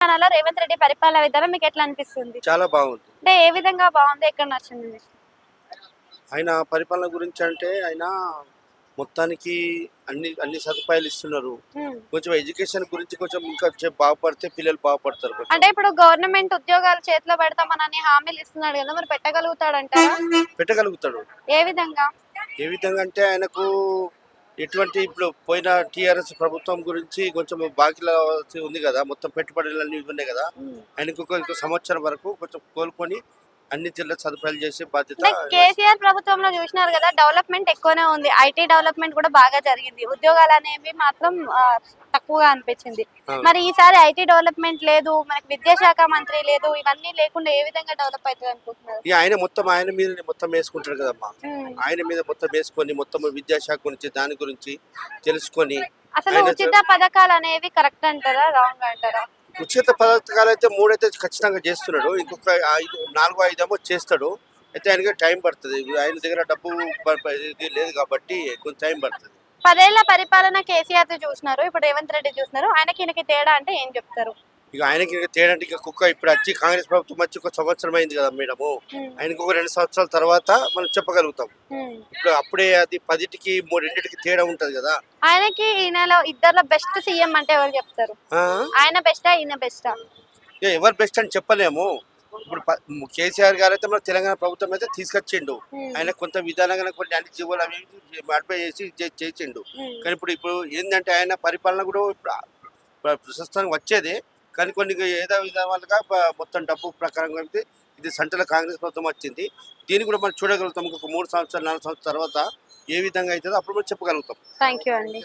తెలంగాణలో రేవంత్ రెడ్డి పరిపాలన విధానం మీకు ఎట్లా అనిపిస్తుంది? చాలా బాగుంది. అంటే ఏ విధంగా బాగుంది? ఎక్కడ నచ్చింది మీకు? ఆయన పరిపాలన గురించి అంటే ఆయన మొత్తానికి అన్ని అన్ని సదుపాయాలు ఇస్తున్నారు. కొంచెం ఎడ్యుకేషన్ గురించి కొంచెం ఇంకా బాగుపడితే పిల్లలు బాగుపడతారు కొంచెం. అంటే ఇప్పుడు గవర్నమెంట్ ఉద్యోగాలు చేతిలో పెడతామని హామీలు ఇస్తున్నాడు కదా, మరి పెట్టగలుగుతాడంటారా? పెట్టగలుగుతాడు. ఏ విధంగా? ఏ విధంగా అంటే ఆయనకు ఎటువంటి ఇప్పుడు పోయిన టీఆర్ఎస్ ప్రభుత్వం గురించి కొంచెం బాకీల ఉంది కదా, మొత్తం పెట్టుబడులన్నీ ఇవి ఉన్నాయి కదా, ఆయనకు ఇంకో సంవత్సరం వరకు కొంచెం కోలుకొని అన్ని జిల్లా సదుపాయాలు చేసే బాధ్యత. అంటే కేసీఆర్ ప్రభుత్వంలో చూసినారు కదా, డెవలప్మెంట్ ఎక్కువనే ఉంది. ఐటీ డెవలప్మెంట్ కూడా బాగా జరిగింది. ఉద్యోగాలు అనేవి మాత్రం తక్కువగా అనిపించింది. మరి ఈసారి ఐటీ డెవలప్మెంట్ లేదు, మనకి విద్యాశాఖ మంత్రి లేదు, ఇవన్నీ లేకుండా ఏ విధంగా డెవలప్ అవుతుంది అనుకుంటున్నారు? ఆయన మీద మొత్తం వేసుకుంటాడు కదమ్మా. ఆయన మీద మొత్తం వేసుకొని మొత్తం విద్యాశాఖ గురించి దాని గురించి తెలుసుకొని అసలు ఉచిత పథకాలు అనేవి కరెక్ట్ అంటారా, రాంగ్ అంటారా? ఉచిత పథకాలు అయితే 3 అయితే ఖచ్చితంగా చేస్తున్నాడు. ఇంకొక 4-5 ఏమో చేస్తాడు. అయితే ఆయనకి టైం పడుతుంది. ఆయన దగ్గర డబ్బు ఇది లేదు కాబట్టి కొంచెం టైం పడుతుంది. 10 ఏళ్ల పరిపాలన కేసీఆర్ చూసినారు, ఇప్పుడు రేవంత్ రెడ్డి చూసినారు. ఆయనకి తేడా అంటే ఏం చెప్తారు? ఇక ఆయనకి తేడంటే ఇక ఇప్పుడు వచ్చి కాంగ్రెస్ ప్రభుత్వం వచ్చి ఒక సంవత్సరం అయింది కదా మేడము. ఆయనకు ఒక 2 సంవత్సరాల తర్వాత మనం చెప్పగలుగుతాం. ఇప్పుడు అప్పుడే అది 10కి 2కి తేడా ఉంటది కదా. ఆయనకి ఈయనలో ఇద్దరులో బెస్ట్ సీఎం అంటే ఎవరు చెప్తారు? ఆయన బెస్టా, ఈయన బెస్టా? ఎవరు బెస్ట్ అని చెప్పలేము. ఇప్పుడు కేసీఆర్ గారు అయితే మన తెలంగాణ ప్రభుత్వం అయితే తీసుకొచ్చిండు. ఆయన కొంత విధానంగా కొన్ని అన్ని జీవోలు అవి మాడిఫై చేసి చేసిండు. కానీ ఇప్పుడు ఏంటంటే ఆయన పరిపాలన కూడా ఇప్పుడు ప్రస్తుతానికి వచ్చేది. కానీ కొన్ని ఏదో విధాలుగా మొత్తం డబ్బు ప్రకారంగా అయితే ఇది సెంట్రల్ కాంగ్రెస్ ప్రభుత్వం వచ్చింది. దీన్ని కూడా మనం చూడగలుగుతాం. ఒక 3 సంవత్సరాలు 4 సంవత్సరాల తర్వాత ఏ విధంగా అవుతుందో అప్పుడు మనం చెప్పగలుగుతాం. థ్యాంక్ యూ అండి.